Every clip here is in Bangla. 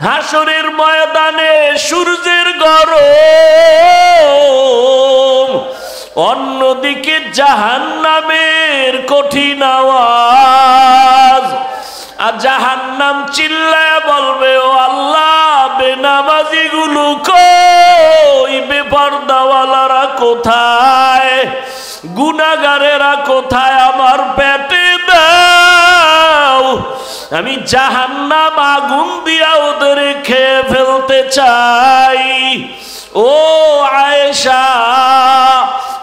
হাসরের ময়দানে সূর্যের গরম, অন্যদিকে জাহান্নামের কঠিন আওয়াজ। আর জাহান্নাম চিল্লায় বলবে, ও আল্লাহ, বেনামাজি গুলো কই, বেপরদাওয়ালারা কোথায়, গুনাহগারেরা কোথায়, আমার পেটে দাও, আমি জাহান্নাম আগুন দিয়া ওদের খেয়ে ফেলতে চাই। ও আয়েশা,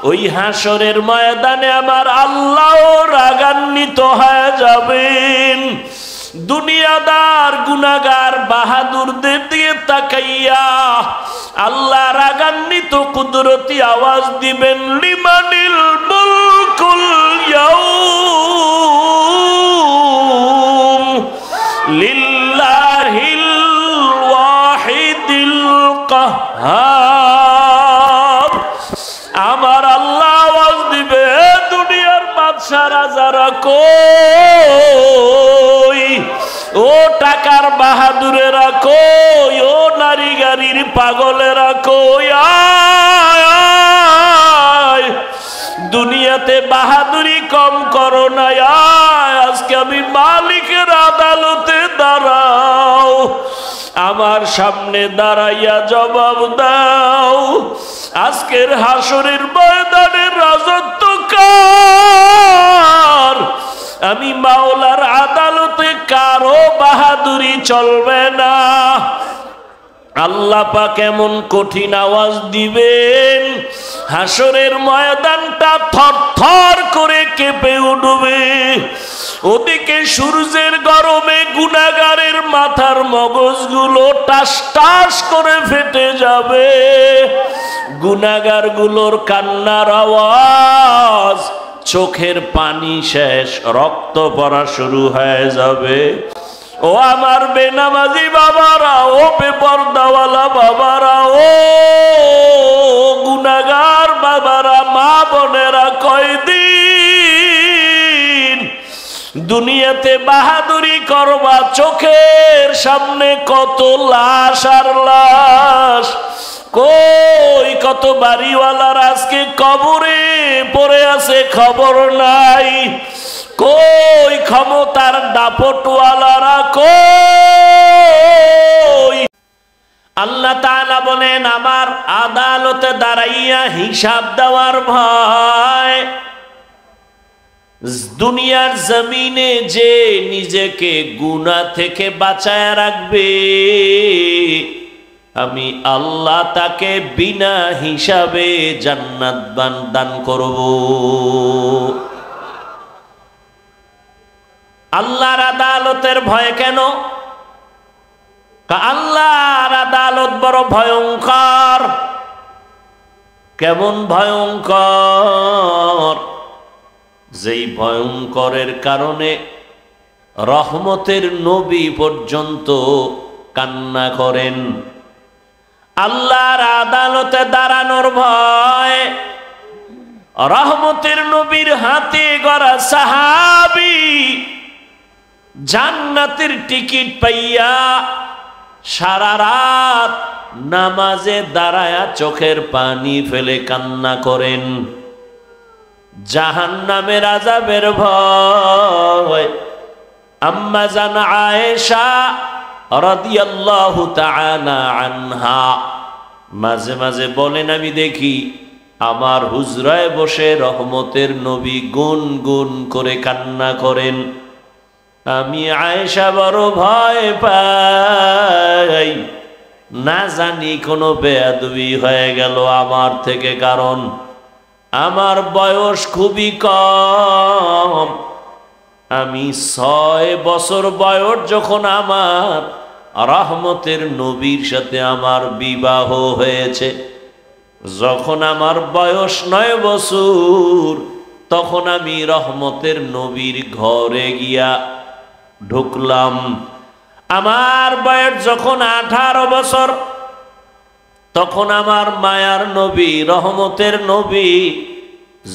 ওই হাসরের ময়দানে আমার আল্লাহ রাগান্বিত হয়ে যাবেন। দুনিয়াদার গুনাহগার বাহাদুরদের দিয়ে তাকাইয়া আল্লাহ রাগান্বিত কুদরতি আওয়াজ দিবেন, লিমানিল মুলকুল ইয়াউম লিল্লাহিল ওয়াহিদিল কাহ্হার। আমার আল্লাহ আওয়াজ দিবে, দুনিয়ার বাদশা রাজারা কই, ও টাকার বাহাদুরেরা কই, ও নারী গাড়ির পাগলেরা কই, আয় দুনিয়াতে বাহাদুরি কম করো না, আজকে আমি মালিকের আদালতে দাঁড়াও, আমার সামনে দাঁড়াইয়া জবাব দাও, আজকের হাসরের ময়দানের রাজত্ব কার, আমি মাওলার আদালতে কারো বাহাদুরি চলবে না। আল্লাহ পাক এমন কঠিন আওয়াজ দিবেন, হাসরের ময়দানটা থরথর করে কেঁপে উঠবে। ওদিকে সূর্যের গরমে গুনাহগারের মাথার মগজগুলো টাস টাস করে ফেটে যাবে, গুনাহগারগুলোর কান্নার আওয়াজ, চোখের পানি শেষ, রক্ত পড়া শুরু হয়ে যাবে। ও আমার বেনামাজি বাবারা, ও বেপরদাওয়ালা বাবারা, ও গুনাহগার বাবারা, মা বোনেরা, কয়দিন দুনিয়াতে বাহাদুরি করবা, চোখের সামনে কত লাশ আর লাশ, কই কত বাড়িওয়ালার আজকে কবরে পড়ে আছে, খবর নাই, কই ক্ষমতার দাপটওয়ালারা কই। আল্লাহ তাআলা বলেন, আমার আদালতে দাঁড়াইয়া হিসাব দেওয়ার ভয়। দুনিয়ার জমিনে যে নিজেকে গুনাহ থেকে বাঁচায় রাখবে, আমি আল্লাহ তাকে বিনা হিসাবে জান্নাত দান করব। আল্লাহর আদালতের ভয় কেন? আল্লাহর আদালত বড় ভয়ঙ্কর। কেমন ভয়ঙ্কর? যেই ভয়ঙ্করের কারণে রহমতের নবী পর্যন্ত কান্না করেন। আল্লাহর আদালতে দাঁড়ানোর ভয়। রহমতের নবীর হাতে গড়া সাহাবী জান্নাতের টিকিট পাইয়া সারা রাত নামাজে দাঁড়ায়া চোখের পানি ফেলে কান্না করেন। জাহান্নামের আযাবের ভয়। আম্মা জান আয়েশা রাদিয়াল্লাহু তাআলা আনহা মাঝে মাঝে বলেন, আমি দেখি আমার হুজরায় বসে রহমতের নবী গুন গুন করে কান্না করেন। আমি আয়েশা বড় ভয় পাই, না জানি কোনো বেয়াদবি হয়ে গেল আমার থেকে, কারণ আমার বয়স খুবই কম। আমি 6 বছর বয়স যখন আমার রহমতের নবীর সাথে আমার বিবাহ হয়েছে, যখন আমার বয়স 9 বছর তখন আমি রহমতের নবীর ঘরে গিয়া ঢুকলাম। আমার বয়স যখন 18 বছর তখন আমার মায়ার নবী রহমতের নবী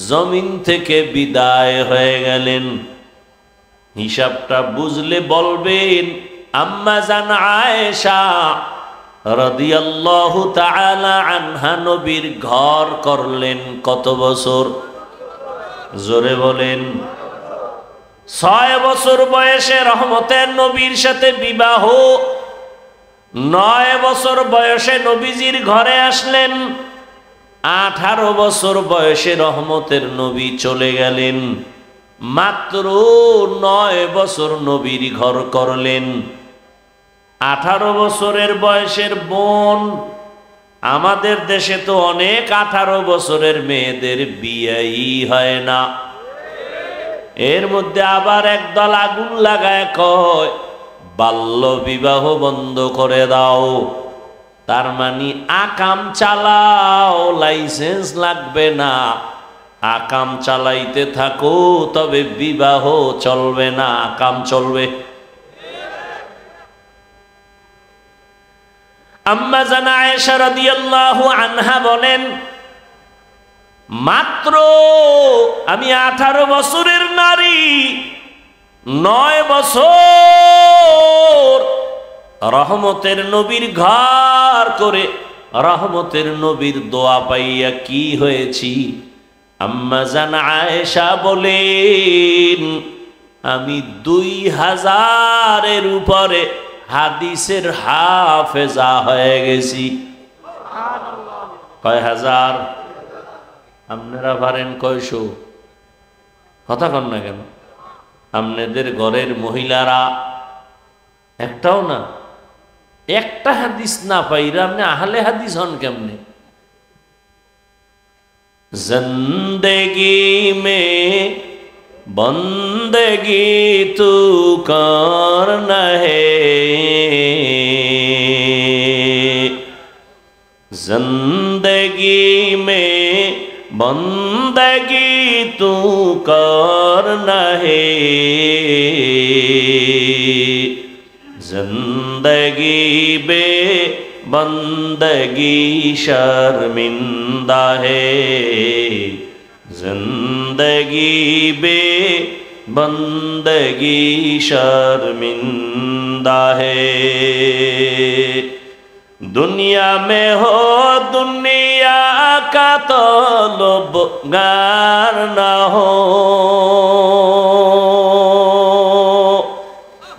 জমিন থেকে বিদায় হয়ে গেলেন। হিসাবটা বুঝলে বলবেন আম্মা জান আয়েশা রাদিয়াল্লাহু তাআলা আনহা নবীর ঘর করলেন কত বছর? জোরে বলেন। 6 বছর বয়সে রহমতের নবীর সাথে বিবাহ। 9 বছর বয়সে নবীজির ঘরে আসলেন। 18 বছর বয়সে রহমতের নবী চলে গেলেন। মাত্র 9 বছর নবীর ঘর করলেন। 18 বছরের বয়সের বোন, আমাদের দেশে তো অনেক 18 বছরের মেয়েদের বিয়েই হয় না। এর মধ্যে আবার একদল আগুন লাগায় কয় বাল্য বিবাহ বন্ধ করে দাও। তার মানে আকাম চালাও, লাইসেন্স লাগবে না, আকাম চালাইতে থাকো, তবে বিবাহ চলবে না, আকাম চলবে। আম্মা জান আয়েশা রাদিয়াল্লাহু আনহা বলেন, মাত্র আমি 18 বছরের নারী, 9 বছর রহমতের নবীর ঘর করে রহমতের নবীর দোয়া পাইয়া কি হয়েছি। আম্মা জান আয়েশা বলেন, আমি 2000-এর উপরে হাদিসের হাফেজা হয়ে গেছি। কয় হাজার? আপনারা পারেন কয়শো? কথা কন না কেন? আপনাদের ঘরের মহিলারা একটাও না, একটা হাদিস না পাইরা আপনি আহলে হাদিস হন কেমনে? জিন্দেগি মে বন্দেগি তু করনা হে, जिंदगी में बंदगी तू करना है, जिंदगी बे बंदगी शर्मिंदा है, जिंदगी बे बंदगी शर्मिंदा है। दुनिया में हो दुनिया का तलबगार न हो,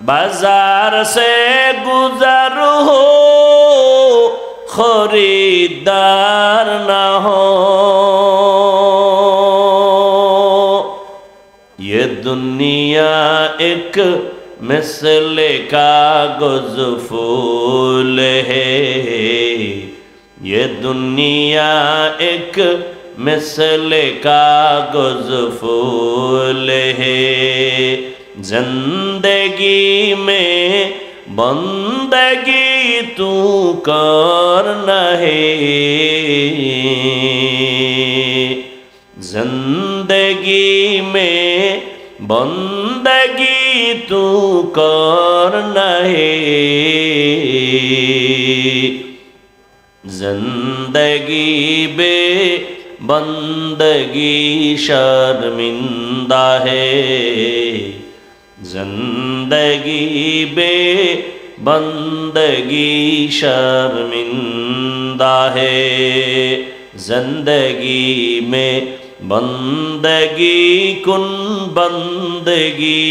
बाजार से गुजर हो खरीदार न हो। ये दुनिया एक मिसले कागज फूल है, ये दुनिया एक मिसले कागज फूल है, जिंदगी में बंदगी तू करना है, जिंदगी में बंदगी तू करना है, जिंदगी बे बंदगी शर्मिंदा है, जिंदगी बे बंदगी शर्मिंदा है, जिंदगी में बंदगी कुन बंदगी,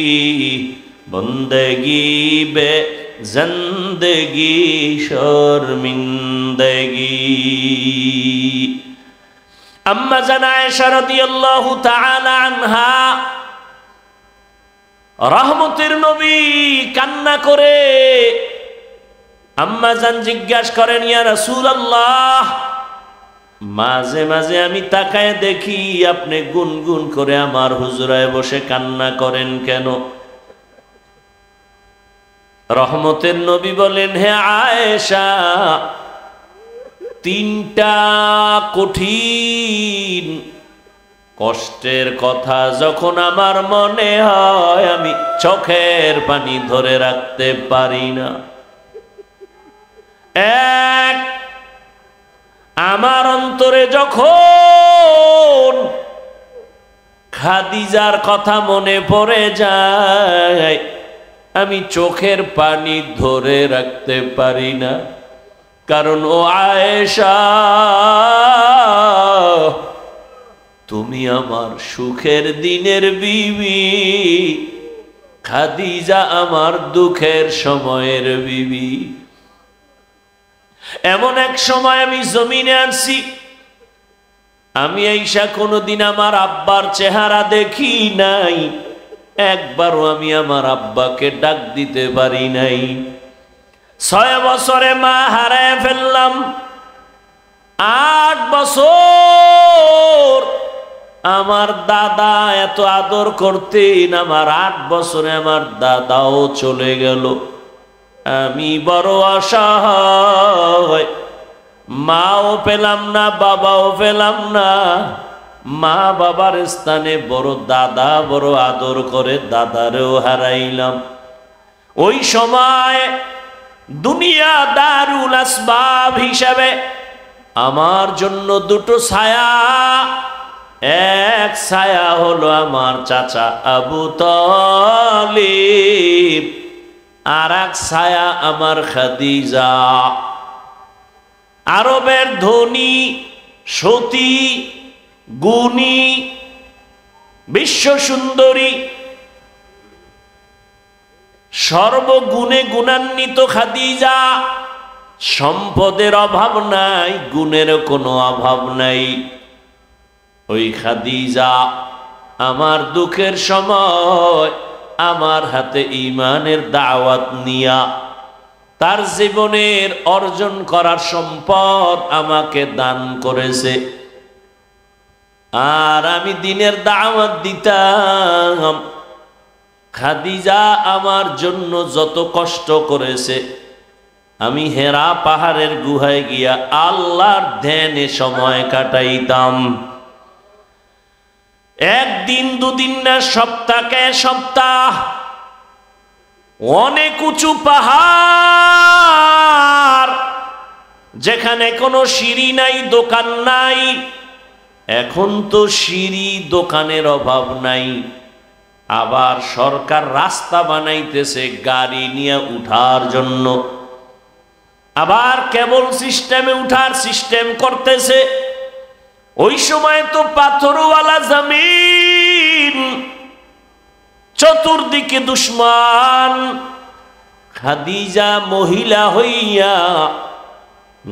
बंदगी बे जिंदगी शर्मिंदगी। अम्मा जान आयशा রাদিয়াল্লাহু তাআলা আনহা রহমতের নবী কান্না করে আম্মা জান জিজ্ঞাসা করেন, ইয়া রাসূলুল্লাহ, মাঝে মাঝে আমি তাকায় দেখি আপনি গুনগুন করে আমার হুজরায় বসে কান্না করেন কেন? রহমতের নবী বলেন, হে আয়েশা, 3টা কঠিন কষ্টের কথা যখন আমার মনে হয় আমি চোখের পানি ধরে রাখতে পারি না। এক, আমার অন্তরে যখন খাদিজার কথা মনে পড়ে যায়, আমি চোখের পানি ধরে রাখতে পারি না, কারণ ও আয়েশা, তুমি আমার সুখের দিনের বিবি, খাদিজা আমার দুঃখের সময়ের বিবি। এমন এক সময় আমি জমিনে আসছি, আমি আয়েশা কোনোদিন আমার আব্বার চেহারা দেখি নাই, একবারও আমি আমার আব্বাকে ডাক দিতে পারি নাই। 6 বছরে মা হারায় ফেললাম। 8 বছর আমার দাদা এত আদর করতেন, আমার 8 বছরে আমার দাদাও চলে গেল। আমি বড় অসহায়, মাও পেলাম না, বাবাও পেলাম না। মা বাবার স্থানে বড় দাদা বড় আদর করে, দাদারেও হারাইলাম। ওই সময় দুনিয়া দারুল আসবাব হিসাবে আমার জন্য দুটো ছায়া, এক ছায়া হলো আমার চাচা আবু তালিব, আর এক ছায়া আমার খাদিজা। আরবের ধনী, সতী, গুণী, বিশ্ব সুন্দরী, সর্বগুণে গুণান্বিত খাদিজা। সম্পদের অভাব নাই, গুণের কোনো অভাব নাই। ওই খাদিজা আমার দুঃখের সময় আমার হাতে ঈমানের দাওয়াত নিয়া তার জীবনের অর্জন করার সম্পদ আমাকে দান করেছে, আর আমি দিনের দাওয়াত দিতাম। খাদিজা আমার জন্য যত কষ্ট করেছে, আমি হেরা পাহাড়ের গুহায় গিয়া আল্লাহর ধ্যানে সময় কাটাইতাম। একদিন দুদিন না, সপ্তাহে সপ্তাহ। অনেক উঁচু পাহাড়, যেখানে কোনো সিঁড়ি নাই, দোকান নাই। এখন তো সিঁড়ি দোকানের অভাব নাই, আবার সরকার রাস্তা বানাইতেছে গাড়ি নিয়ে উঠার জন্য, আবার কেবল সিস্টেমে উঠার সিস্টেম করতেছে। ওই সময় তো পাথরওয়ালা জমিন, চতুর্দিকে দুশ্মন। খাদিজা মহিলা হইয়া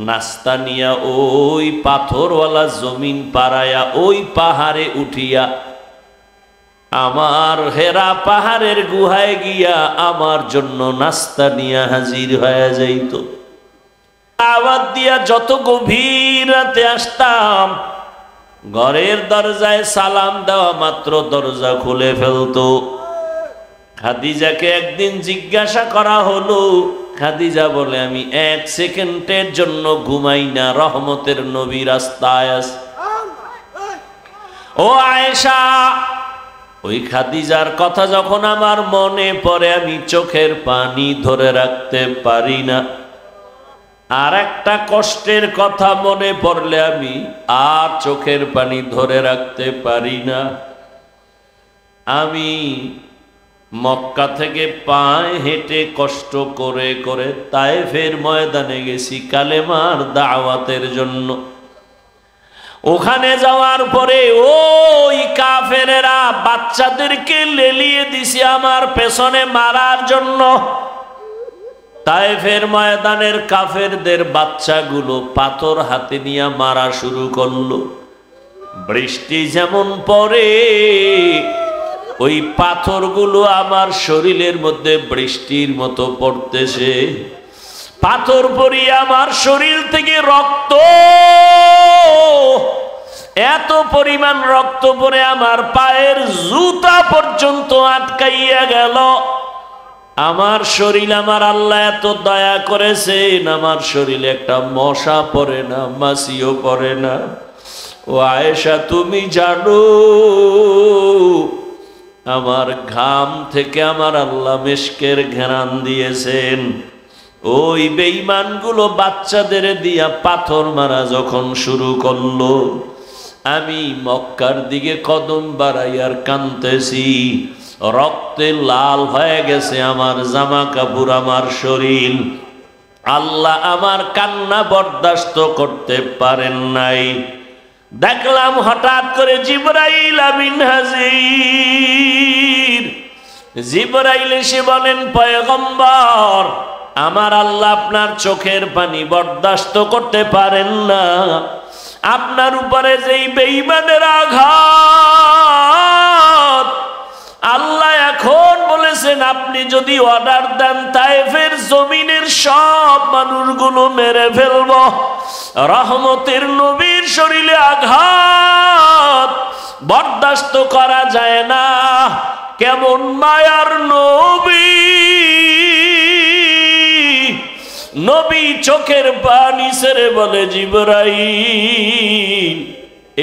নাস্তা নিয়া ওই পাথরওয়ালা জমিন পাড়ায়া ওই পাহাড়ে উঠিয়া আমার হেরা পাহাড়ের গুহায় গিয়া আমার জন্য নাস্তা নিয়া হাজির হয়ে যাইত। আওয়াজ দিয়া যত গভীর রাতে আসতাম, ঘরের দরজায় সালাম দেওয়া মাত্র দরজা খুলে ফেলতো। খাদিজাকে একদিন জিজ্ঞাসা করা হলো, খাদিজা বলে, আমি 1 সেকেন্ডের জন্য ঘুমাই না, রহমতের নবী রাস্তায় আছে। ও আয়েশা, ওই খাদিজার কথা যখন আমার মনে পড়ে, আমি চোখের পানি ধরে রাখতে পারি না। আর একটা কষ্টের কথা মনে পড়লে আমি আর চোখের পানি ধরে রাখতে পারি না। আমি মক্কা থেকে পায়ে হেঁটে কষ্ট করে করে তায়েফের ময়দানে গেছি কালেমার দাওয়াতের জন্য। ওখানে যাওয়ার পরে ওই কাফেরেরা বাচ্চাদেরকে লেলিয়ে দিছে আমার পেছনে মারার জন্য। তায়েফের ময়দানের কাফেরদের বাচ্চাগুলো পাথর হাতে নিয়ে মারা শুরু করলো। বৃষ্টি যেমন পড়ে, ওই পাথরগুলো আমার শরীরের মধ্যে বৃষ্টির মতো পড়তেছে। পাথর পড়িয়ে আমার শরীর থেকে রক্ত, এত পরিমাণ রক্ত পড়ে আমার পায়ের জুতা পর্যন্ত আটকাইয়া গেল। আমার শরীর, আমার আল্লাহ এত দয়া করেছেন, আমার শরীরে একটা মশা পড়ে না, মাছিও পড়ে না। ও আয়েশা, তুমি জানো আমার ঘাম থেকে আমার আল্লাহ মেশকের ঘ্রাণ দিয়েছেন। ওই বেঈমানগুলো বাচ্চাদের দিয়া পাথর মারা যখন শুরু করলো, আমি মক্কার দিকে কদম বাড়াইয়ার কাঁদতেছি। রক্তে লাল হয়ে গেছে আমার জামা কাপড়, আমার শরীর। আল্লাহ আমার কান্না বরদাস্ত করতে পারেন নাই। দেখলাম হঠাৎ করে জিবরাইল আমিন হাজির। জিবরাইল এসে বলেন, পয়গম্বর, আমার আল্লাহ আপনার চোখের পানি বরদাস্ত করতে পারেন না। আপনার উপরে যেই বেঈমানের আঘাত, আল্লাহ এখন বলেছেন আপনি যদি অর্ডার দেন তায়েফের জমিনের সব মানুষগুলো মেরে ফেলব। রহমতের নবীর শরীরে আঘাত বরদাস্ত করা যায় না। কেমন মায়ার নবী, নবী চোখের পানি ছেড়ে বলে, জিবরাইল,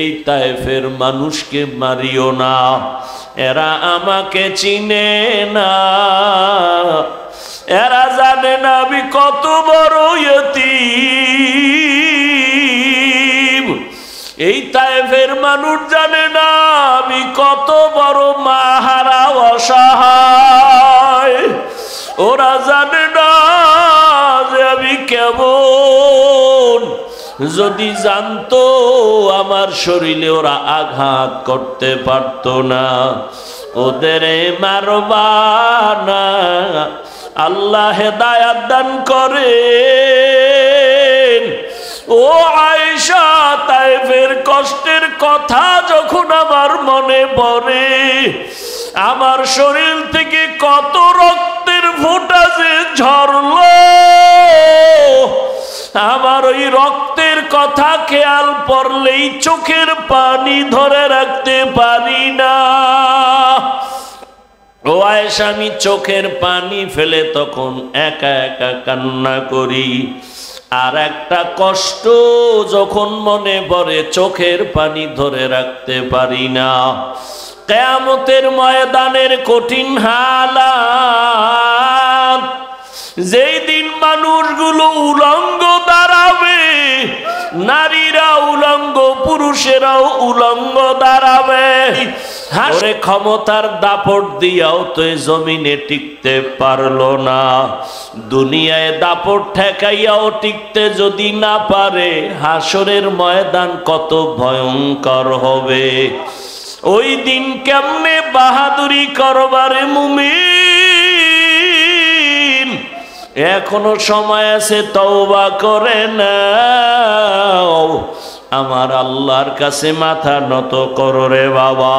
এই তায়েফের মানুষকে মারিও না, এরা আমাকে চিনে না, এরা জানে না আমি কত বড় ইয়তীম। এই তায়েফের মানুষ জানে না আমি কত বড় মাহারা অসহায়। ওরা জানে না যে আমি কেমন। যদি জানতো আমার শরীরে ওরা আঘাত করতে পারত না। ওদের মারবা না, আল্লাহ হেদায়াত দান করেন। ও আয়েশা, তায়েফের কষ্টের কথা যখন আমার মনে পড়ে, আমার শরীর থেকে কত রক্তের ফোঁটা যে ঝরলো, আমার ওই রক্তের কথা খেয়াল পড়লেই চোখের পানি ধরে রাখতে পারি না। ও আয়েশা, আমি চোখের পানি ফেলে তখন একা একা কান্না করি। আর একটা কষ্ট যখন মনে পড়ে চোখের পানি ধরে রাখতে পারি না। কিয়ামতের ময়দানের কঠিন হালাত, যেই দিন মানুষগুলো উলঙ্গ দাঁড়াবে, নারীরা উলঙ্গ, পুরুষেরাও উলঙ্গ দাঁড়াবে। হাসরে ক্ষমতার দাপট দিয়াও তো জমিনে টিকতে পারলো না। দুনিয়ায় দাপট ঠেকাইয়াও টিকতে যদি না পারে, হাসরের ময়দান কত ভয়ঙ্কর হবে। ওই দিন কেমনে বাহাদুরি করবারে মুমিন, এখনো সময় আছে, তওবা করে নাও। আমার আল্লাহর কাছে মাথা নত করো রে বাবা।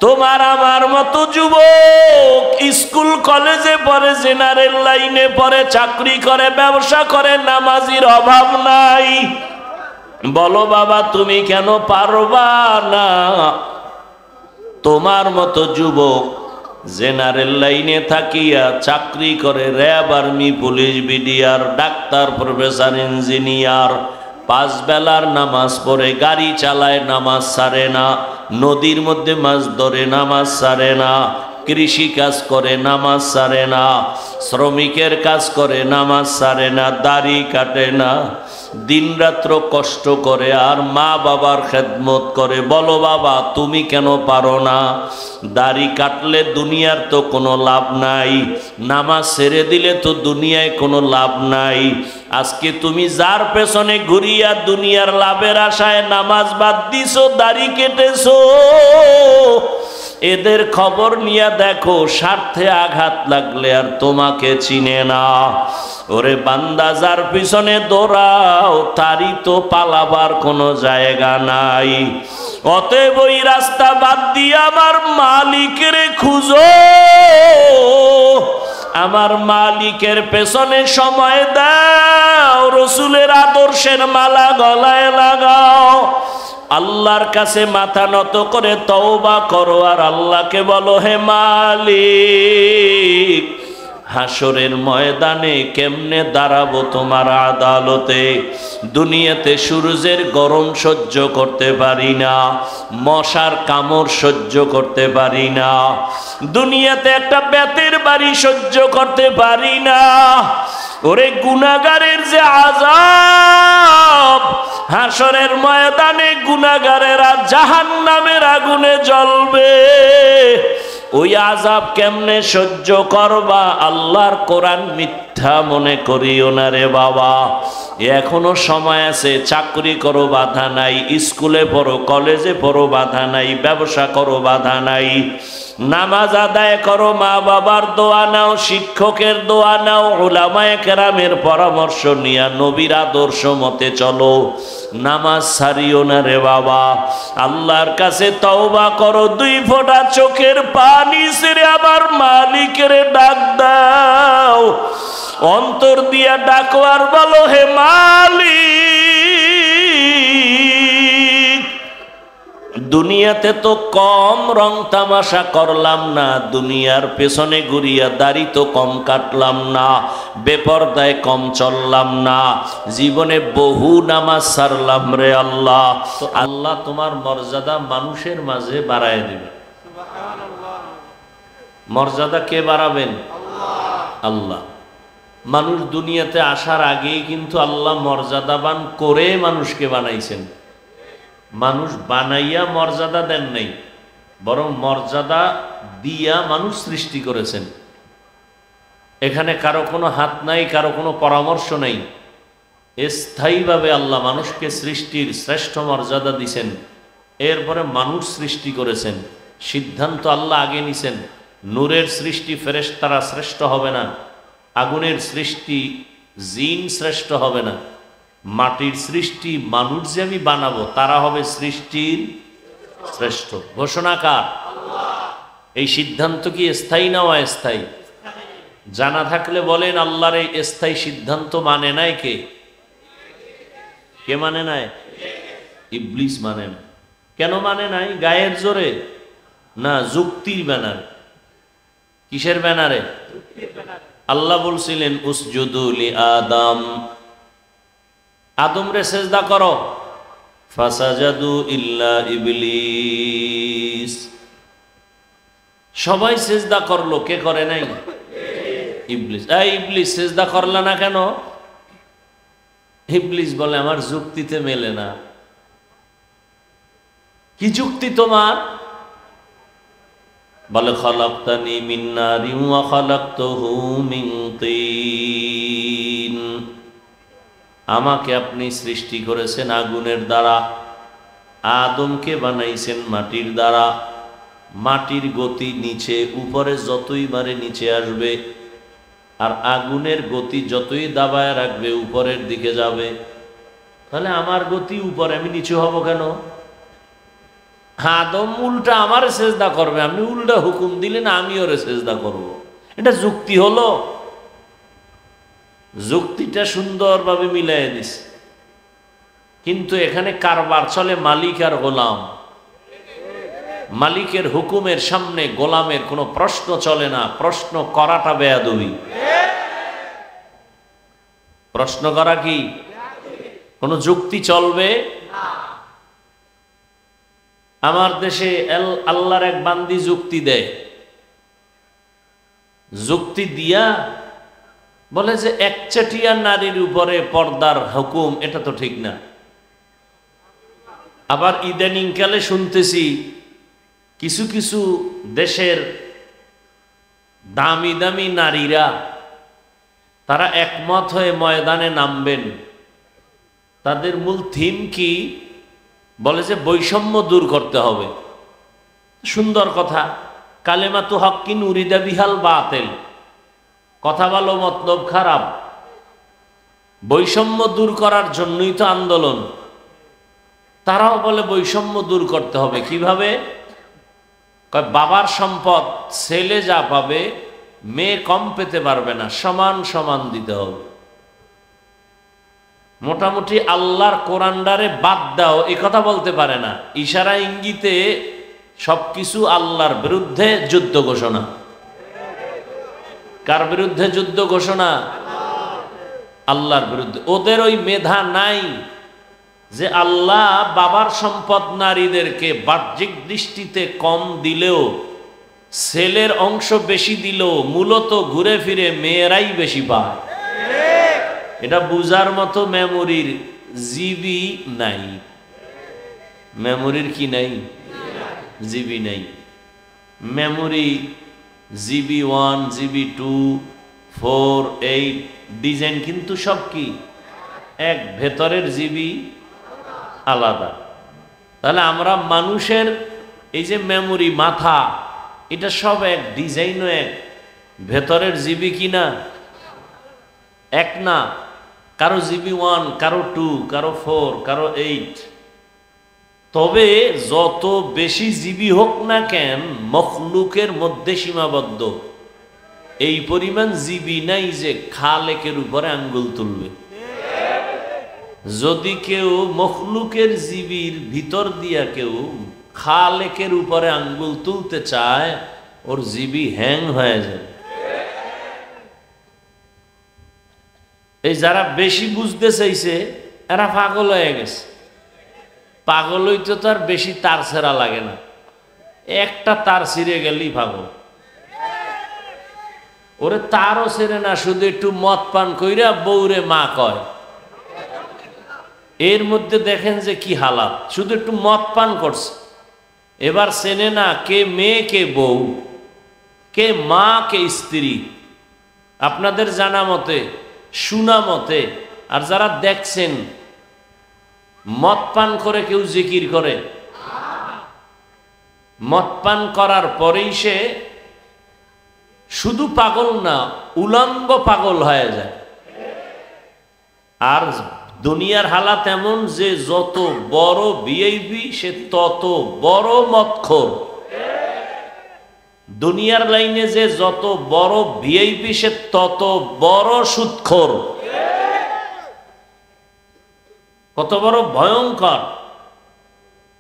তোমার আমার মতো যুবক স্কুল কলেজে পড়ে, জেনারেল লাইনে পড়ে, চাকরি করে, ব্যবসা করে, নামাজির অভাব নাই। বলো বাবা, তুমি কেন পারবা না? তোমার মতো যুবক জেনারেল লাইনে থাকিয়া চাকরি করে, RAB, army, police, BDR, doctor, professor, engineer, 5 বেলার নামাজ পড়ে, গাড়ি চালায়, নামাজ ছাড়ে না, নদীর মধ্যে মাছ ধরে, নামাজ ছাড়ে না, কৃষি কাজ করে, নামাজ ছাড়ে না, শ্রমিকের কাজ করে, নামাজ ছাড়ে না, দাড়ি কাটে না, দিনরাত্র কষ্ট করে, আর মা বাবার খেদমত করে। বলো বাবা, তুমি কেন পারো না? দাড়ি কাটলে দুনিয়ার তো কোনো লাভ নাই, নামাজ ছেড়ে দিলে তো দুনিয়ায় কোনো লাভ নাই। আজকে তুমি যার পেছনে ঘুরিয়া দুনিয়ার লাভের আশায় নামাজ বাদ দিছো, দাড়ি কেটেছো, এদের খবর নিয়ে দেখো, স্বার্থে আঘাত লাগলে আর তোমাকে চিনে না। ওরে বান্দা, যার পিছনে দৌড়াও তারই তো পালাবার কোনো জায়গা নাই। অতএব ওই রাস্তা বাদ দিয়ে আমার মালিকের খুঁজো, আমার মালিকের পেছনে সময় দাও, রসুলের আদর্শের মালা গলায় লাগাও, আল্লাহর কাছে মাথা নত করে তওবা করো, আর আল্লাহকে বলো, হে মালিক, হাসরের ময়দানে কেমনে দাঁড়াবো তোমার আদালতে? দুনিয়াতে সূর্যের গরম সহ্য করতে পারি না, মশার কামড় সহ্য করতে পারি না, দুনিয়াতে একটা বেতের বাড়ি সহ্য করতে পারি না। ওরে গুনাহগারের যে আযাব, হাসরের ময়দানে গুনাহগারেরা জাহান্নামের আগুনে জ্বলবে। ওই আযাব কেমনে সহ্য করবা? আল্লাহর কোরআন মিথ্যা মনে করিও না রে বাবা। এখনো সময় আছে, চাকরি করো বাধা নাই, স্কুলে পড়ো, কলেজে পড়ো বাধা নাই, ব্যবসা করো বাধা নাই, নামাজ আদায় করো, মা বাবার দোয়া নাও, শিক্ষকের দোয়া নাও, উলামায়ে কেরামের পরামর্শ নিয়া নবীর আদর্শ মতে চলো, নামাজ ছাড়িও না রে বাবা। আল্লাহর কাছে তওবা করো, 2 ফোঁটা চোখের পানি ছেড়ে আমার মালিকের ডাক দাও, অন্তর দিয়া ডাকো আর বলো, হে মালিক, দুনিয়াতে তো কম রং তামাশা করলাম না, দুনিয়ার পেছনে ঘুরিয়া দাড়ি তো কম কাটলাম না, বেপরদায় কম চললাম না, জীবনে বহু নামাজ ছাড়লাম রে আল্লাহ। তো আল্লাহ তোমার মর্যাদা মানুষের মাঝে বাড়ায় দিবে। মর্যাদা কে বাড়াবেন? আল্লাহ। মানুষ দুনিয়াতে আসার আগেই কিন্তু আল্লাহ মর্যাদাবান করে মানুষকে বানাইছেন। মানুষ বানাইয়া মর্যাদা দেন নাই, বরং মর্যাদা দিয়া মানুষ সৃষ্টি করেছেন। এখানে কারো কোনো হাত নাই, কারো কোনো পরামর্শ নাই, স্থায়ীভাবে আল্লাহ মানুষকে সৃষ্টির শ্রেষ্ঠ মর্যাদা দিছেন। এরপরে মানুষ সৃষ্টি করেছেন, সিদ্ধান্ত আল্লাহ আগে নিছেন। নূরের সৃষ্টি ফেরেশতারা শ্রেষ্ঠ হবে না, আগুনের সৃষ্টি জিন শ্রেষ্ঠ হবে না, মাটির সৃষ্টি মানুষ যে আমি বানাবো তারা হবে সৃষ্টির শ্রেষ্ঠ। ঘোষণাকার এই সিদ্ধান্ত কি স্থায়ী না অস্থায়ী? জানা থাকলে বলেন, আল্লাহর এই স্থায়ী সিদ্ধান্ত মানে নাই কে? কে মানে নাই? ইবলিস মানে না। কেন মানে নাই? গায়ের জোরে না, যুক্তির ব্যানারে। কিসের ব্যানারে? আল্লাহ বলছিলেন উসজুদু লি আদম, আদম রে সেজদা করো, ফাসাজাদু ইল্লা ইবলিস, সবাই সেজদা করলো, কে করে নাই? ইবলিস। এই ইবলিস সেজদা করলা না কেন? ইবলিস বলে আমার যুক্তিতে মেলে না। কি যুক্তি তোমার? বলে খালাকতানি মিন নারিন ওয়া খালাকতুহু মিন তিন, আমাকে আপনি সৃষ্টি করেছেন আগুনের দ্বারা, আদমকে বানাইছেন মাটির দ্বারা। মাটির গতি নিচে, উপরে যতই মারে নিচে আসবে, আর আগুনের গতি যতই দাবায় রাখবে উপরের দিকে যাবে। তাহলে আমার গতি উপরে, আমি নিচু হব কেন? আদম উল্টা আমার সেজদা করবে, আপনি উল্টা হুকুম দিলেন আমি ওরে সেজদা করব। এটা যুক্তি হলো? যুক্তিটা সুন্দরভাবে মিলাই দিস, কিন্তু এখানে কারবার চলে মালিক আর গোলাম। মালিকের হুকুমের সামনে গোলামের কোনো প্রশ্ন চলে না, প্রশ্ন করাটা বেয়াদবি। প্রশ্ন করা কি কোনো যুক্তি চলবে? আমার দেশে আল্লাহর এক বান্দি যুক্তি দেয়, যুক্তি দিয়া বলে যে একচাটিয়া নারীর উপরে পর্দার হুকুম, এটা তো ঠিক না। আবার ইদানিং কালে শুনতেছি কিছু কিছু দেশের দামি দামি নারীরা তারা একমত হয়ে ময়দানে নামবেন। তাদের মূল থিম কি? বলে যে বৈষম্য দূর করতে হবে। সুন্দর কথা, কালেমাতু হক্কিন উরিদা বিহাল বাতিল, কথা ভালো মতলব খারাপ। বৈষম্য দূর করার জন্যই তো আন্দোলন। তারাও বলে বৈষম্য দূর করতে হবে। কিভাবে? বাবার সম্পদ ছেলে যা পাবে মেয়ে কম পেতে পারবে না, সমান সমান দিতে হবে। মোটামুটি আল্লাহর কোরআনডারে বাদ দাও এ কথা বলতে পারে না, ইশারা ইঙ্গিতে সবকিছু আল্লাহর বিরুদ্ধে যুদ্ধ ঘোষণা। কার বিরুদ্ধে যুদ্ধ ঘোষণা? আল্লাহর বিরুদ্ধে। ওদের ওই মেধা নাই যে আল্লাহ বাবার সম্পদ নারীদেরকে বাহ্যিক দৃষ্টিতে কম দিলেও, ছেলের অংশ বেশি দিলেও মূলত ঘুরে ফিরে মেয়েরাই বেশি পায়। এটা বুঝার মতো মেমোরির জিবি নাই। মেমোরির কি নাই? জিবি নাই। মেমোরি জিবি 1, জিবি 2, 4, 8 ডিজাইন কিন্তু সব কি এক, ভেতরের জিবি আলাদা। তাহলে আমরা মানুষের এই যে মেমোরি মাথা, এটা সব এক, ডিজাইনও এক, ভেতরের জিবি কি না এক না। কারো জিবি 1, কারো 2, কারো 4, কারো 8। তবে যত বেশি জিবি হোক না কেন, মখলুকের মধ্যে সীমাবদ্ধ। এই পরিমাণ জিবি নাই যে খালেকের উপরে আঙ্গুল তুলবে। যদি কেউ মখলুকের জিবির ভিতর দিয়া কেউ খালেকের উপরে আঙ্গুল তুলতে চায়, ওর জিবি হ্যাং হয়ে যায়। এই যারা বেশি বুঝতে চাইছে এরা পাগল হয়ে গেছে। পাগল হইতে তো আর বেশি তার ছেঁড়া লাগে না, একটা তার ছিঁড়ে গেলেই পাগল। ওরে তারও ছেড়ে না, শুধু একটু মদ পান কইরা বউরে মা কয়। এর মধ্যে দেখেন যে কি হালাত, শুধু একটু মদ পান করছে, এবার চেনে না কে মেয়ে কে বউ, কে মা কে স্ত্রী। আপনাদের জানা মতে, শোনা মতে, আর যারা দেখছেন, মদ পান করে কেউ জিকির করে, মদ পান করার পরেই সে শুধু পাগল না, উলঙ্গ পাগল হয়ে যায়। আর দুনিয়ার হালাত এমন যে যত বড় ভিআইপি সে তত বড় মদখোর। দুনিয়ার লাইনে যে যত বড় ভিআইপি সে তত বড় সুদখোর। কত বড় ভয়ঙ্কর।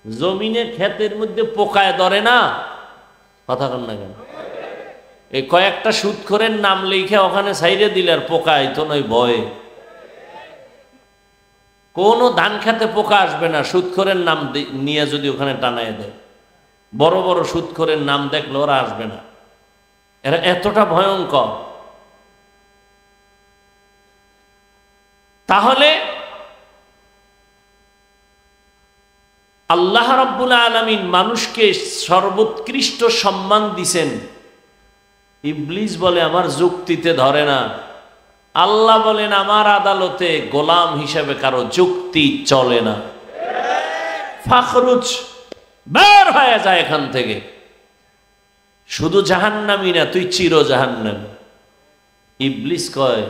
জমিনে ক্ষেতের মধ্যে পোকায় ধরে না, কথা কন না কেন? এই কয়েকটা সুদখোরের নাম লিখে ওখানে সাইরে দিলে আর পোকা আইতো নয় ভয়ে। কোনো ধান খেতে পোকা আসবে না সুদখোরের নাম নিয়ে যদি ওখানে টানায় দেয়। বড় বড় সুদখোরের নাম দেখলে ওরা আসবে না, এরা এতটা ভয়ঙ্কর। তাহলে আল্লাহ রাব্বুল আলামিন মানুষকে সর্বোৎকৃষ্ট সম্মান দিছেন। ইবলিস বলে আমার যুক্তিতে ধরে না। আল্লাহ বলেন আমার আদালতে গোলাম হিসেবে কারো যুক্তি চলে না। ফাখরুজ, বের হয়ে যায় এখান থেকে। শুধু জাহান্নামী না, তুই চির জাহান্নামী। ইবলিস কয়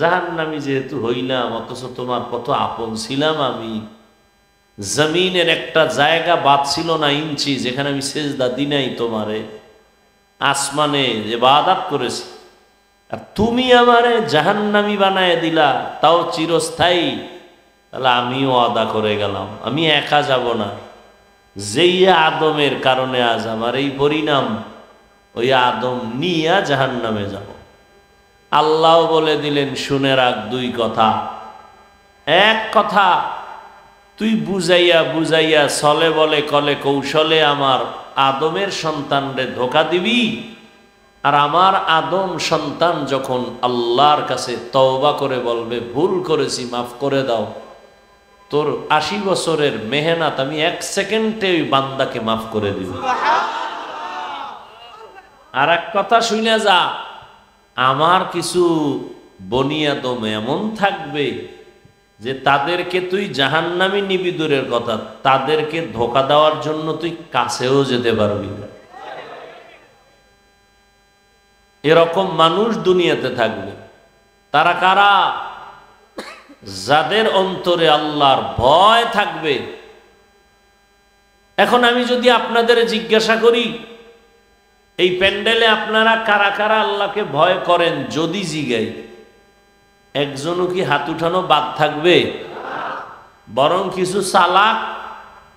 জাহান্নামী যেহেতু হইলাম, অথচ তোমার কত আপন ছিলাম আমি। জমিনের একটা জায়গা বাদ ছিল না ইঞ্চি, যেখানে আমি সেজদা দিই নাই তোমারে। আসমানে ইবাদত করেছি, আর তুমি আমারে জাহান্নামী বানায় দিলা, তাও চিরস্থায়ী। তাহলে আমিও ওয়াদা করে গেলাম, আমি একা যাব না। যেই আদমের কারণে আজ আমার এই পরিণাম, ওই আদম নিয়া জাহান্নামে যাব। আল্লাহ বলে দিলেন শুনে রাখ দুই কথা। এক কথা, তুই বুঝাইয়া বুঝাইয়া ছলে বলে কলে কৌশলে আমার আদমের সন্তানরে ধোকা দিবি, আর আমার আদম সন্তান যখন আল্লাহর কাছে তওবা করে বলবে ভুল করেছি মাফ করে দাও, তোর 80 বছরের মেহনত আমি 1 সেকেন্ডে ওই বান্দাকে মাফ করে দিব। আর এক কথা শুনে যা, আমার কিছু বনি আদম এমন থাকবে যে তাদেরকে তুই জাহান্নামী নিবি দূরের কথা, তাদেরকে ধোকা দেওয়ার জন্য তুই কাছেও যেতে পারবি না। এরকম মানুষ দুনিয়াতে থাকবে। তারা কারা? যাদের অন্তরে আল্লাহর ভয় থাকবে। এখন আমি যদি আপনাদের জিজ্ঞাসা করি, এই প্যান্ডেলে আপনারা কারা কারা আল্লাহকে ভয় করেন, যদি জিগাই, একজনও কি হাত উঠানো বাদ থাকবে? বরং কিছু চালাক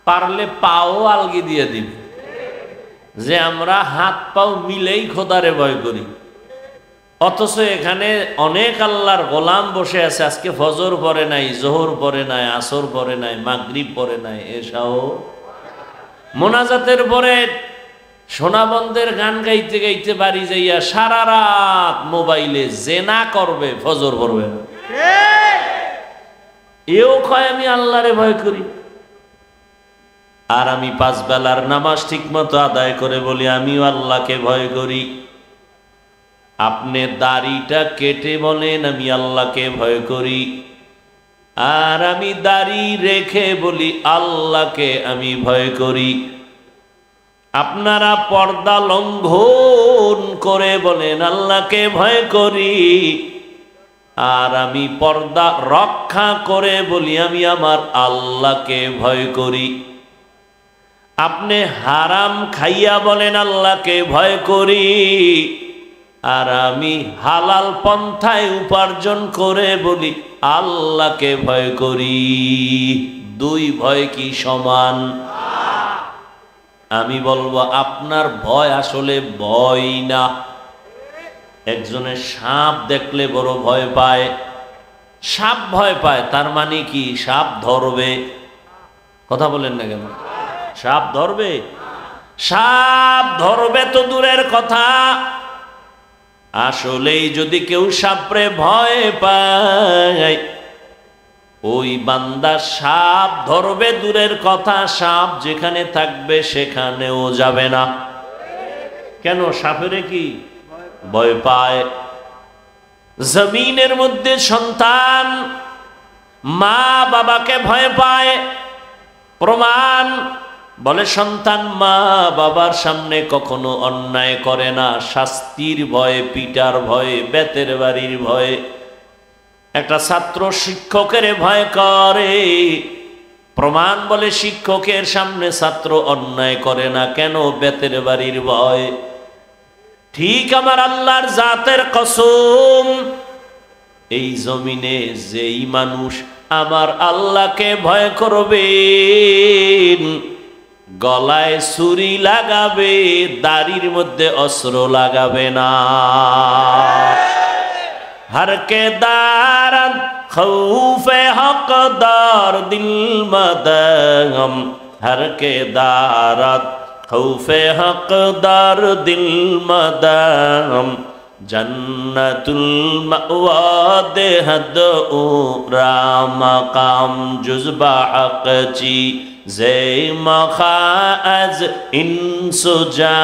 পারলে পাও আলগি দিয়ে দিবে যে আমরা হাত পাও মিলেই খোদারে ভয় করি। অথচ এখানে অনেক আল্লাহর গোলাম বসে আছে, আজকে ফজর পড়ে নাই, জোহর পড়ে নাই, আসর পড়ে নাই, মাগরিব পড়ে নাই, এশাও মোনাজাতের পরে সোনাবন্ধের গান গাইতে গাইতে বাড়ি যাইয়া সারা রাত মোবাইলে জেনা করবে, ফজর পড়বে না। এও কয় আমি আল্লাহরে ভয় করি। আর আমি 5 বেলার নামাজ ঠিকমতো আদায় করে বলি আমিও আল্লাহকে ভয় করি। আপনি দাড়িটা কেটে বলেন আমি আল্লাহকে ভয় করি। আর আমি দাড়ি রেখে বলি আল্লাহকে আমি ভয় করি। আপনারা পর্দা লঙ্ঘন করে বলেন আল্লাহকে ভয় করি। আর আমি পর্দা রক্ষা করে বলি আমি আমার আল্লাহকে ভয় করি। আপনি হারাম খাইয়া বলেন আল্লাহকে ভয় করি। আর আমি হালাল পন্থায় উপার্জন করে বলি আল্লাহকে ভয় করি। দুই ভয় কি সমান? আমি বলবো আপনার ভয় আসলে ভয় না। একজনের সাপ দেখলে বড় ভয় পায়, সাপ ভয় পায়, তার মানে কি সাপ ধরবে? কথা বলেন না কেন? সাপ ধরবে? সাপ ধরবে তো দূরের কথা, আসলেই যদি কেউ সাপরে ভয় পায় ওই বান্দা সাপ ধরবে দূরের কথা, সাপ যেখানে থাকবে সেখানেও যাবে না। কেন? সাপেরে কি ভয় পায়। জমিনের মধ্যে সন্তান মা বাবাকে ভয় পায়, প্রমাণ বলে সন্তান মা বাবার সামনে কখনো অন্যায় করে না, শাস্তির ভয়ে, পিটার ভয়ে, বেতের বাড়ির ভয়ে। একটা ছাত্র শিক্ষকের ভয় করে, প্রমাণ বলে শিক্ষকের সামনে ছাত্র অন্যায় করে না, কেন? বেতের বাড়ির ভয়। ঠিক আমার আল্লাহর জাতের কসম, এই জমিনে যেই মানুষ আমার আল্লাহকে ভয় করবেন, গলায় ছুরি লাগাবে, দাড়ির মধ্যে অস্ত্র লাগাবে না। हर के दारद खौफे हकदार दिल मदगम, हर के दारद खौफे हकदार दिल मदगम, जन्नतुल मअवा देहद उरा मकाम जुज़बा हक़ची ज़े मखाअज़ इंसुजा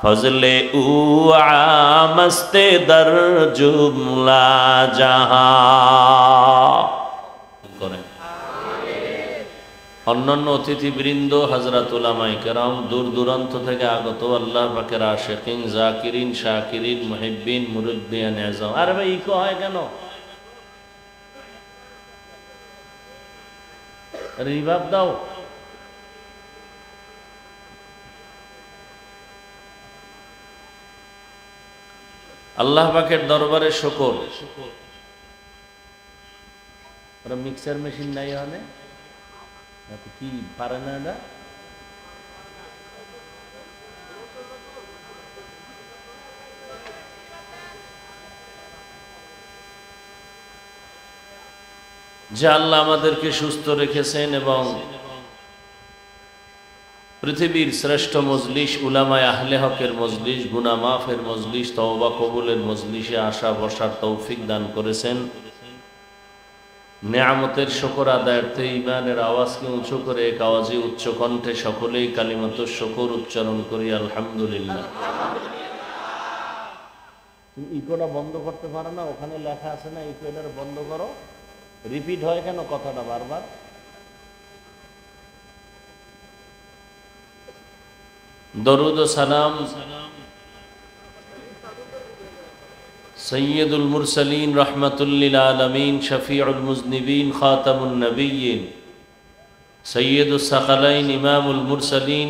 फजले उ आमस्ते दर जुमला जहां करें। অন্যান্য অতিথিবৃন্দ, হযরত উলামায়ে কেরাম, দূর দূরান্ত থেকে আগত আল্লাহ পাকের আশিকিন, জাকিরিন, শাকিরিন, মুহিব্বিন, মুরিদ্দিয়ান আযম। আরে ভাই ইকো হয় কেন? রিভাব দাও। আল্লাহ পাকের দরবারে শুকর। ওরা মিক্সার মেশিন নাই মানে কি পারে না এটা? যে আল্লাহ আমাদেরকে সুস্থ রেখেছেন এবং পৃথিবীর শ্রেষ্ঠ মজলিস, উলামায়ে আহলে হকের মজলিস, গুনাহ মাফের মজলিস, তওবা কবুলের মজলিসে আসা বসার তৌফিক দান করেছেন। নেয়ামতের শুকর আদায়ার্থে ঈমানের আওয়াজকে উঁচু করে এক আওয়াজে উচ্চ কণ্ঠে সকলেই কালিমাতুশ শুকর উচ্চারণ করি আলহামদুলিল্লাহ। তুমি ইকোটা বন্ধ করতে পারো না? ওখানে লেখা আছে না ইকোটা বন্ধ করো। রিপিট হয় কেন কথাটা বারবার? দরুদ ও সালাম সৈয়দুল মুরসালিন রহমাতুল লিল আলামিন, শফিউল মুজনিবিন, খাতামুন নবিয়্যিন, সৈয়দুস সাকালাইন, ইমামুল মুরসালিন,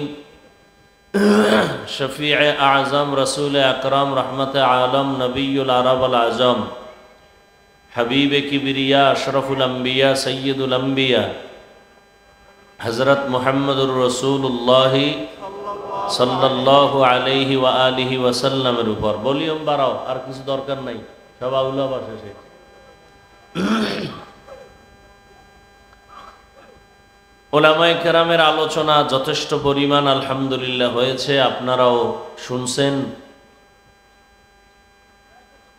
শফিয়ে আযম, রসুল আকরাম, রহমতে আলম, নবিয়ুল আরব আল আজম, হাবিবে কিবরিয়া, আশরাফুল আম্বিয়া, সৈয়দুল আম্বিয়া, হযরত মুহাম্মদুর রাসূলুল্লাহ সাল্লাল্লাহু আলাইহি ওয়া আলিহি ওয়াসাল্লামের উপর। ভলিউম বাড়াও, আর কিছু দরকার নাই, সব আউলা বাসে শেষ। উলামায়ে কেরামের আলোচনা যথেষ্ট পরিমাণ আলহামদুলিল্লাহ হয়েছে, আপনারাও শুনছেন।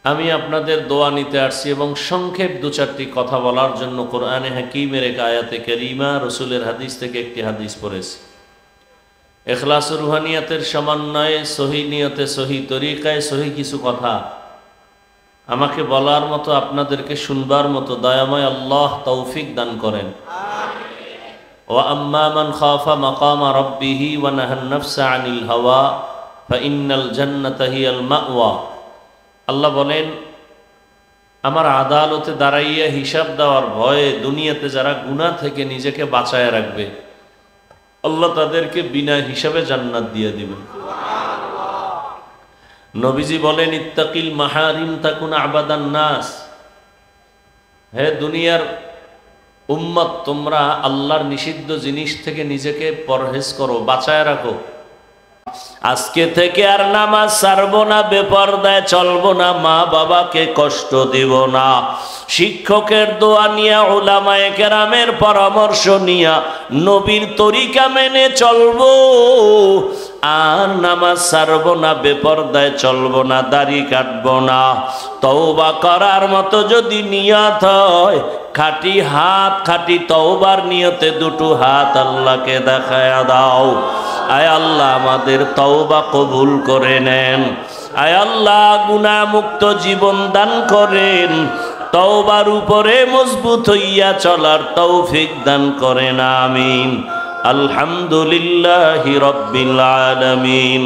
আমি আপনাদের দোয়া নিতে আসছি এবং সংক্ষেপ দু চারটি কথা বলার জন্য কোরআনে হাকিমের এক আয়াতে কারিমা, রসুলের হাদিস থেকে একটি হাদিস পড়েছি। ইখলাস ও রুহানিয়াতের সমন্বয়ে সহি নিয়তে, সহি তরিকায়, সহি কিছু কথা আমাকে বলার মতো, আপনাদেরকে শুনবার মতো দয়াময় আল্লাহ তৌফিক দান করেন। ওয়া আম্মা মান খাফা মাকামা রাব্বিহি ওয়া নাহান নাফসা আনিল হাওয়া ফাইন্নাল জান্নাতা হিয়াল মাওয়া। আল্লাহ বলেন, আমার আদালতে দাঁড়াইয়া হিসাব দেওয়ার ভয়ে দুনিয়াতে যারা গুনাহ থেকে নিজেকে বাঁচায় রাখবে, আল্লাহ তাদেরকে বিনা হিসাবে জান্নাত দিয়ে দিবেন। নবীজি বলেন, ইত্তাকিল মাহারিম তাকুন আবাদান নাস। হে দুনিয়ার উম্মত, তোমরা আল্লাহর নিষিদ্ধ জিনিস থেকে নিজেকে পরহেজ করো, বাঁচায় রাখো। আজকে থেকে আর নামাজ ছাড়বো না, বেপরদায় চলবো না, মা বাবাকে কষ্ট দিব না, শিক্ষকের দোয়া নিয়া, উলামায়ে কেরামের পরামর্শ নিয়া, নবীর তরিকা মেনে চলবো। আর নামাজ ছাড়বো না, বেপরদায় চলবো না, দাড়ি কাটবো না। তওবা করার মতো যদি নিয়ত হয়, খাঁটি হাত, খাঁটি তওবার নিয়তে দুটো হাত আল্লাহকে দেখায়া দাও। আয় আল্লাহ আমাদের তওবা কবুল করে নেন। আয় আল্লাহ গুনাহ মুক্ত জীবন দান করেন। তওবার উপরে মজবুত হইয়া চলার তৌফিক দান করেন, আমিন। আলহামদুলিল্লাহি রাব্বিল আলামিন।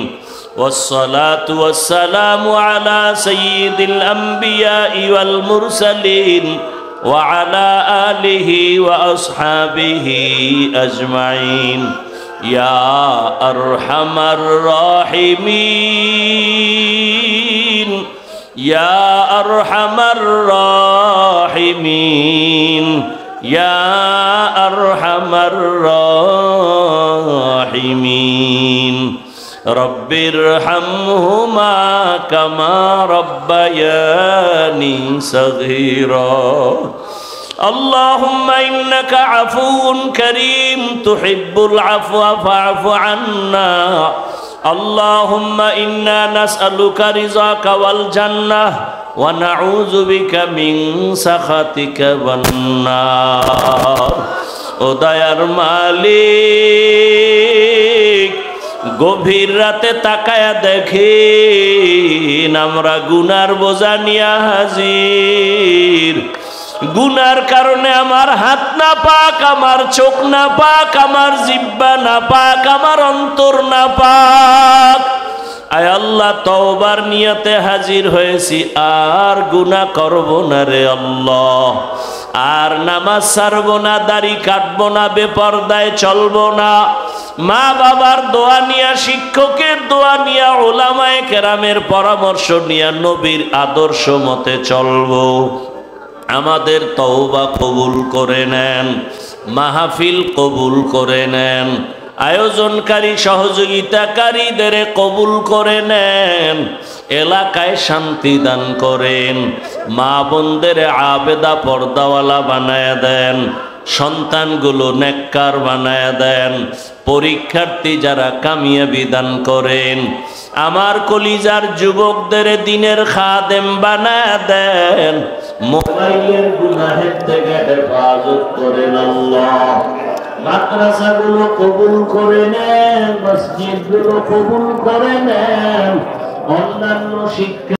والصلاة والسلام على سيد الأنبياء والمرسلين وعلى آله وأصحابه أجمعين يا أرحم الراحمين يا أرحم الراحمين يا أرحم الراحمين رب ارحمهما كما ربياني صغيرا اللهم إنك عفو كريم تحب العفو فاعف عنا اللهم إنا نسألك رضاك والجنة ونعوذ بك من سخطك والنار ও দয়ার মালিক, গভীর রাতে তাকায়া দেখেন আমরা গুনার বোঝা নিয়া হাজির। গুনার কারণে আমার হাত না পাক, আমার চোখ না পাক, আমার জিহ্বা না পাক, আমার অন্তর না পাক। আয় আল্লাহ, তওবার নিয়তে হাজির হয়েছি, আর গুনাহ করব না রে আল্লাহ। আর নামাজ ছাড়বো না, দাড়ি কাটবো না, বেপরদায় চলবো না। মা বাবার দোয়া নিয়া, শিক্ষকের দোয়া নিয়া, উলামায়ে কেরামের পরামর্শ নিয়া নবীর আদর্শ মতে চলবো। আমাদের তওবা কবুল করে নেন, মাহফিল কবুল করে নেন, আয়োজনকারী সহযোগিতাকারীদের কবুল করে নেন, এলাকায় শান্তি দান করেন, মা বোনদের আবেদা পর্দাওয়ালা বানায় দেন, সন্তানগুলো নেককার বানায় দেন, পরীক্ষার্থী যারা কামিয়াবি দান করেন, আমার কলিজার যুবকদের দিনের খাদেম বানায় দেন, মোবাইলের গুনাহের থেকে হেফাজত করেন আল্লাহ। মাদ্রাসাগুলো কবুল করে নেন, মসজিদগুলো কবুল করে নেন, অন্যান্য শিক্ষা